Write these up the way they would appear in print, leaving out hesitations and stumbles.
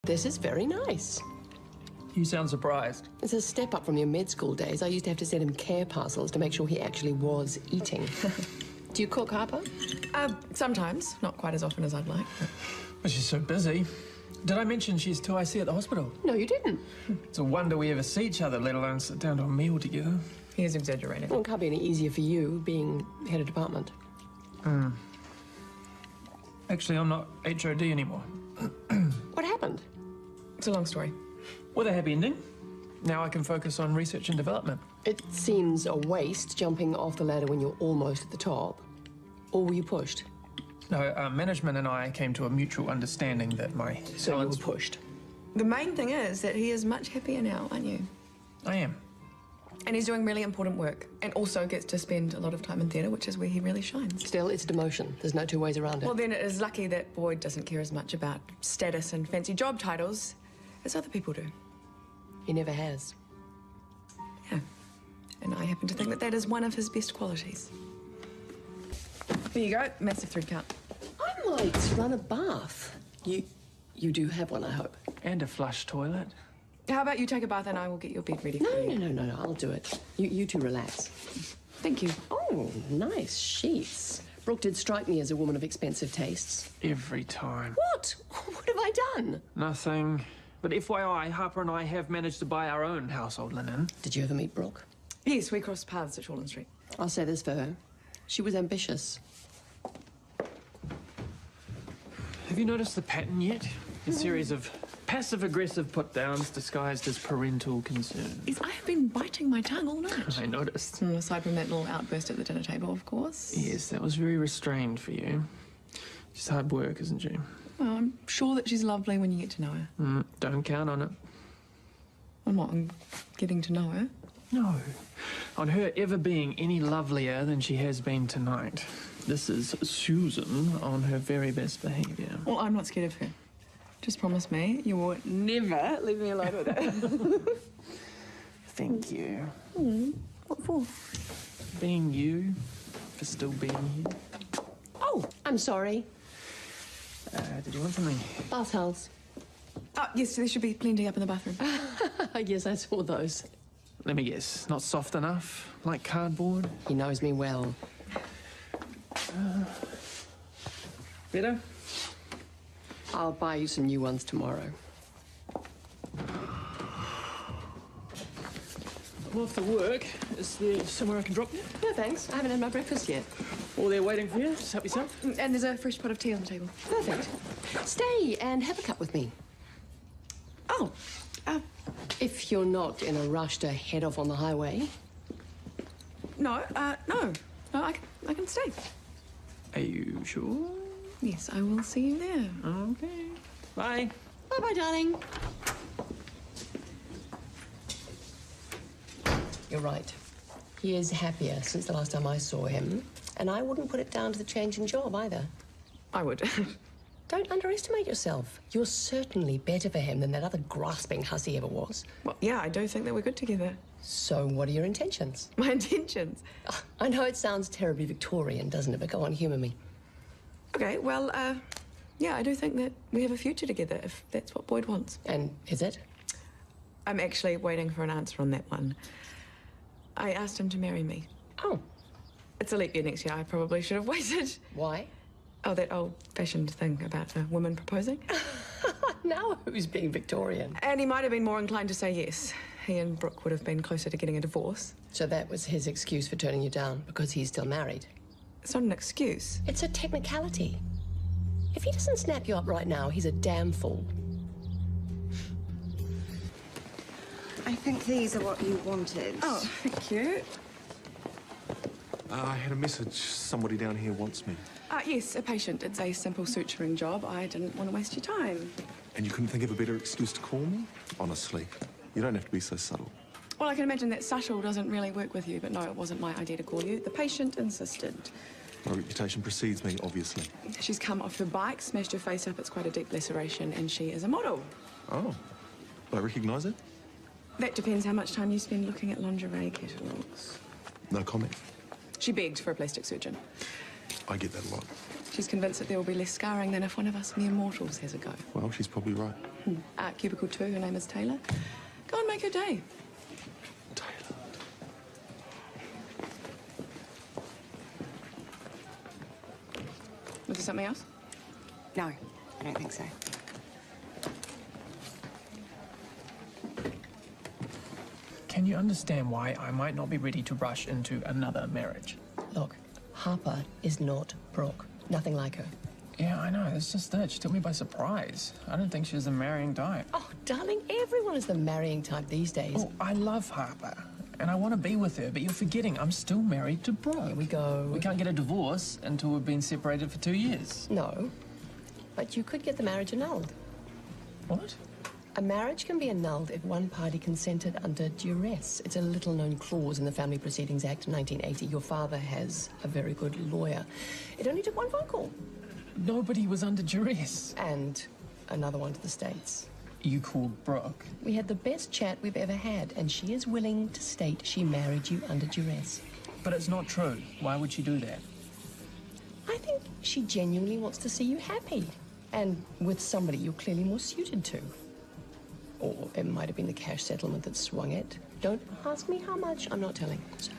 This is very nice. You sound surprised. It's a step up from your med school days. I used to have to send him care parcels to make sure he actually was eating. Do you cook, Harper? Sometimes. Not quite as often as I'd like. But she's so busy. Did I mention she's 2IC at the hospital? No, you didn't. It's a wonder we ever see each other, let alone sit down to a meal together. He is exaggerating. Well, it can't be any easier for you, being head of department. Actually, I'm not HOD anymore. What happened? It's a long story. With a happy ending. Now I can focus on research and development. It seems a waste jumping off the ladder when you're almost at the top. Or were you pushed? No, management and I came to a mutual understanding that my So you were talents... pushed. The main thing is that he is much happier now, aren't you? I am. And he's doing really important work, and also gets to spend a lot of time in theatre, which is where he really shines. Still, it's a demotion. There's no two ways around it. Well, then it is lucky that Boyd doesn't care as much about status and fancy job titles as other people do. He never has. Yeah. And I happen to think that that is one of his best qualities. There you go, massive thread count. I might run a bath. You do have one, I hope. And a flush toilet. How about you take a bath and I will get your bed ready for you? No, I'll do it. You two relax. Thank you. Oh, nice sheets. Brooke did strike me as a woman of expensive tastes. Every time. What? What have I done? Nothing. But FYI, Harper and I have managed to buy our own household linen. Did you ever meet Brooke? Yes, we crossed paths at Shortland Street. I'll say this for her. She was ambitious. Have you noticed the pattern yet? A series of passive-aggressive put-downs disguised as parental concern. Yes, I have been biting my tongue all night. I noticed. Aside from that little outburst at the dinner table, of course. Yes, that was very restrained for you. She's hard work, isn't she? Well, I'm sure that she's lovely when you get to know her. Don't count on it. I'm not. I'm getting to know her. No. On her ever being any lovelier than she has been tonight. This is Susan on her very best behaviour. Well, I'm not scared of her. Just promise me you will never leave me alone with her. Thank you. What for? Being you, for still being here. Oh, I'm sorry. Did you want something? Bath towels. Oh, yes, there should be plenty up in the bathroom. Yes, I saw those. Let me guess, not soft enough? Like cardboard? He knows me well. Better? I'll buy you some new ones tomorrow. I'm off to work. Is there somewhere I can drop you? No, thanks. I haven't had my breakfast yet. All there waiting for you? Just help yourself. And there's a fresh pot of tea on the table. Perfect. Stay and have a cup with me. Oh, If you're not in a rush to head off on the highway. no, no, I can stay. Are you sure? Yes, I will see you there. Okay. Bye. Bye-bye, darling. You're right. He is happier since the last time I saw him. And I wouldn't put it down to the change in job either. I would. Don't underestimate yourself. You're certainly better for him than that other grasping huss he ever was. Well, yeah, I do think that we're good together. So what are your intentions? My intentions? I know it sounds terribly Victorian, doesn't it? But go on, humour me. Okay, well, yeah, I do think that we have a future together, if that's what Boyd wants. And is it? I'm actually waiting for an answer on that one. I asked him to marry me. Oh. It's a leap year next year. I probably should have waited. Why? Oh, that old-fashioned thing about a woman proposing. Now who's being Victorian? And he might have been more inclined to say yes. He and Brooke would have been closer to getting a divorce. So that was his excuse for turning you down, because he's still married? It's not an excuse. It's a technicality. If he doesn't snap you up right now, he's a damn fool. I think these are what you wanted. Oh, thank you. I had a message. Somebody down here wants me. Yes, a patient. It's a simple suturing job. I didn't want to waste your time. And you couldn't think of a better excuse to call me? Honestly, you don't have to be so subtle. Well, I can imagine that subtle doesn't really work with you, but no, it wasn't my idea to call you. The patient insisted. My reputation precedes me, obviously. She's come off her bike, smashed her face up. It's quite a deep laceration, and she is a model. Oh, do I recognise it? That depends how much time you spend looking at lingerie catalogues. No comment. She begged for a plastic surgeon. I get that a lot. She's convinced that there will be less scarring than if one of us mere mortals has a go. Well, she's probably right. Cubicle 2, her name is Taylor. Go and make her day. Taylor. Was there something else? No, I don't think so. Can you understand why I might not be ready to rush into another marriage? Look, Harper is not Brooke. Nothing like her. Yeah, I know. It's just that. She took me by surprise. I don't think she was the marrying type. Oh, darling, everyone is the marrying type these days. Oh, I love Harper. And I want to be with her, but you're forgetting I'm still married to Brooke. Here we go. We can't get a divorce until we've been separated for 2 years. No, but you could get the marriage annulled. What? A marriage can be annulled if one party consented under duress. It's a little-known clause in the Family Proceedings Act 1980. Your father has a very good lawyer. It only took one phone call. Nobody was under duress. And another one to the States. You called Brooke. We had the best chat we've ever had, and she is willing to state she married you under duress. But it's not true. Why would she do that? I think she genuinely wants to see you happy. And with somebody you're clearly more suited to. Or it might have been the cash settlement that swung it. Don't ask me how much, I'm not telling. So,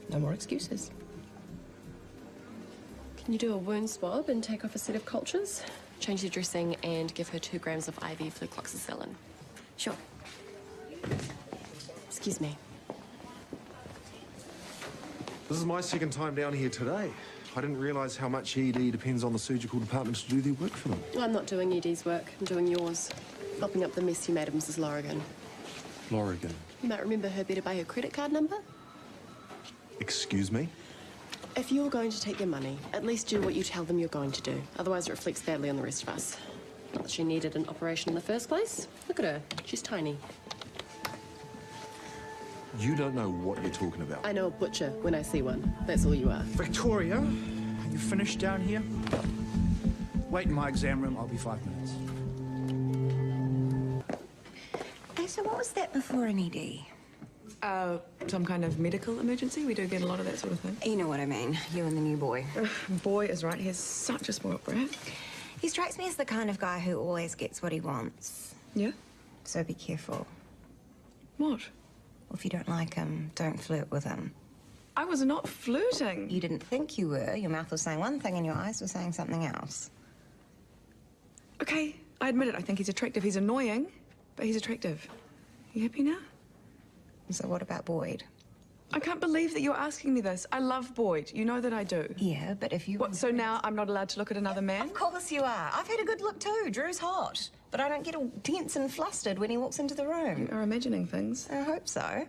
no more excuses. Can you do a wound swab and take off a set of cultures? Change the dressing and give her 2 grams of IV flucloxacillin. Sure. Excuse me. This is my second time down here today. I didn't realise how much ED depends on the surgical department to do their work for them. I'm not doing ED's work. I'm doing yours. Helping up the mess you made of Mrs. Lorigan. Lorigan. You might remember her better by her credit card number. Excuse me? If you're going to take their money, at least do what you tell them you're going to do. Otherwise, it reflects badly on the rest of us. Not that she needed an operation in the first place. Look at her. She's tiny. You don't know what you're talking about. I know a butcher when I see one. That's all you are. Victoria, you finished down here? Wait in my exam room. I'll be 5 minutes. Hey, so what was that before an ED? Some kind of medical emergency. We do get a lot of that sort of thing. You know what I mean. You and the new boy. Boy is right. He's such a spoiled brat. He strikes me as the kind of guy who always gets what he wants. Yeah? So be careful. What? If you don't like him, don't flirt with him. I was not flirting. You didn't think you were. Your mouth was saying one thing and your eyes were saying something else. Okay, I admit it. I think he's attractive. He's annoying, but he's attractive. You happy now? So what about Boyd? I can't believe that you're asking me this. I love Boyd. You know that I do. Yeah, but if you... What, so now I'm not allowed to look at another man? Of course you are. I've had a good look too. Drew's hot. But I don't get all tense and flustered when he walks into the room. You are imagining things. I hope so.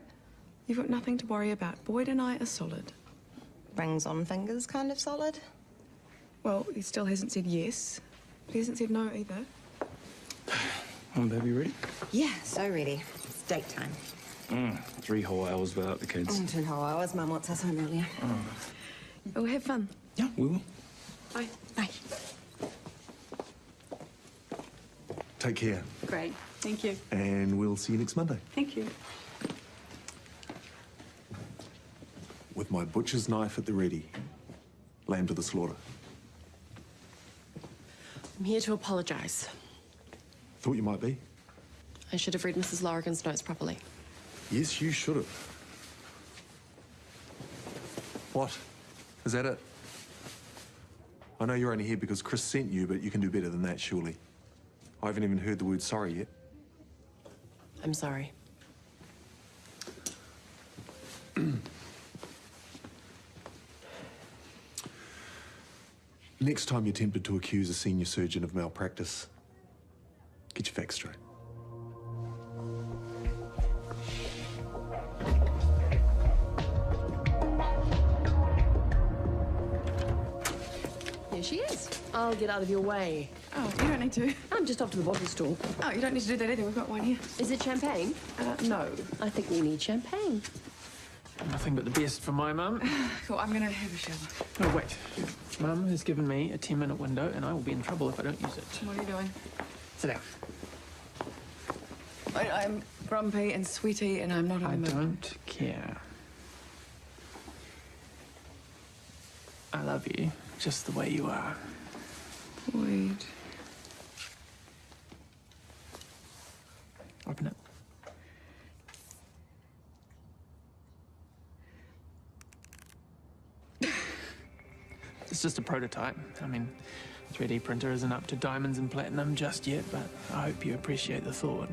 You've got nothing to worry about. Boyd and I are solid. Rings on fingers kind of solid. Well, he still hasn't said yes. He hasn't said no either. Baby, ready? Yeah, so ready. It's date time. 3 whole hours without the kids. 2 whole hours. Mum wants us home earlier. Oh, have fun. Yeah, we will. Bye. Bye. Take care. Great. Thank you. And we'll see you next Monday. Thank you. With my butcher's knife at the ready. Lamb to the slaughter. I'm here to apologise. Thought you might be. I should have read Mrs. Lorigan's notes properly. Yes, you should have. What? Is that it? I know you're only here because Chris sent you, but you can do better than that, surely. I haven't even heard the word sorry yet. I'm sorry. Next time you're tempted to accuse a senior surgeon of malpractice, get your facts straight. Here she is. I'll get out of your way. Oh, you don't need to. I'm just off to the bottle store. Oh, you don't need to do that either. We've got one here. Is it champagne? No. I think we need champagne. Nothing but the best for my mum. Cool, I'm gonna have a shower. Oh, wait. Mum has given me a 10-minute window, and I will be in trouble if I don't use it. What are you doing? Sit down. I'm grumpy and sweaty and I'm not in I the mood. don't care. I love you just the way you are. Boyd. Open it. It's just a prototype. I mean, 3D printer isn't up to diamonds and platinum just yet, but I hope you appreciate the thought.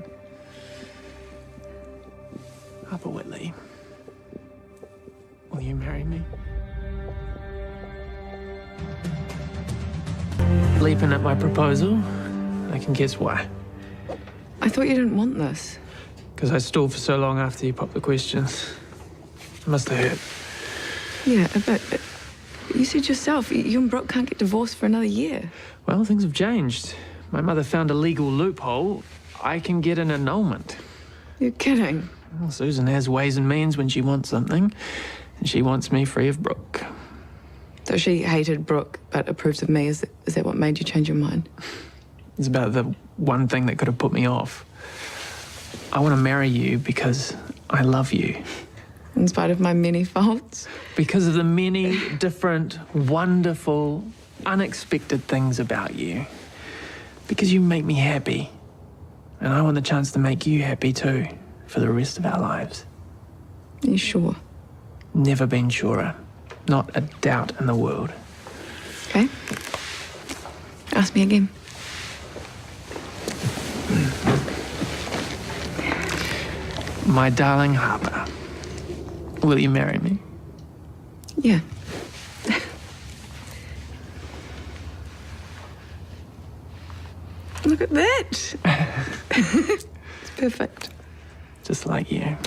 Harper Whitley, will you marry me? Leaping at my proposal, I can guess why. I thought you didn't want this. Because I stalled for so long after you popped the questions. It must have hurt. Yeah, but you said yourself, you and Brooke can't get divorced for another year. Well, things have changed. My mother found a legal loophole. I can get an annulment. You're kidding. Well, Susan has ways and means when she wants something, and she wants me free of Brooke. So she hated Brooke but approved of me. Is that what made you change your mind? It's about the one thing that could have put me off. I want to marry you because I love you. In spite of my many faults? Because of the many different, wonderful, unexpected things about you. Because you make me happy. And I want the chance to make you happy too, for the rest of our lives. Are you sure? Never been surer. Not a doubt in the world. Okay. Ask me again. My darling Harper, will you marry me? Yeah. Look at that. It's perfect. Just like you.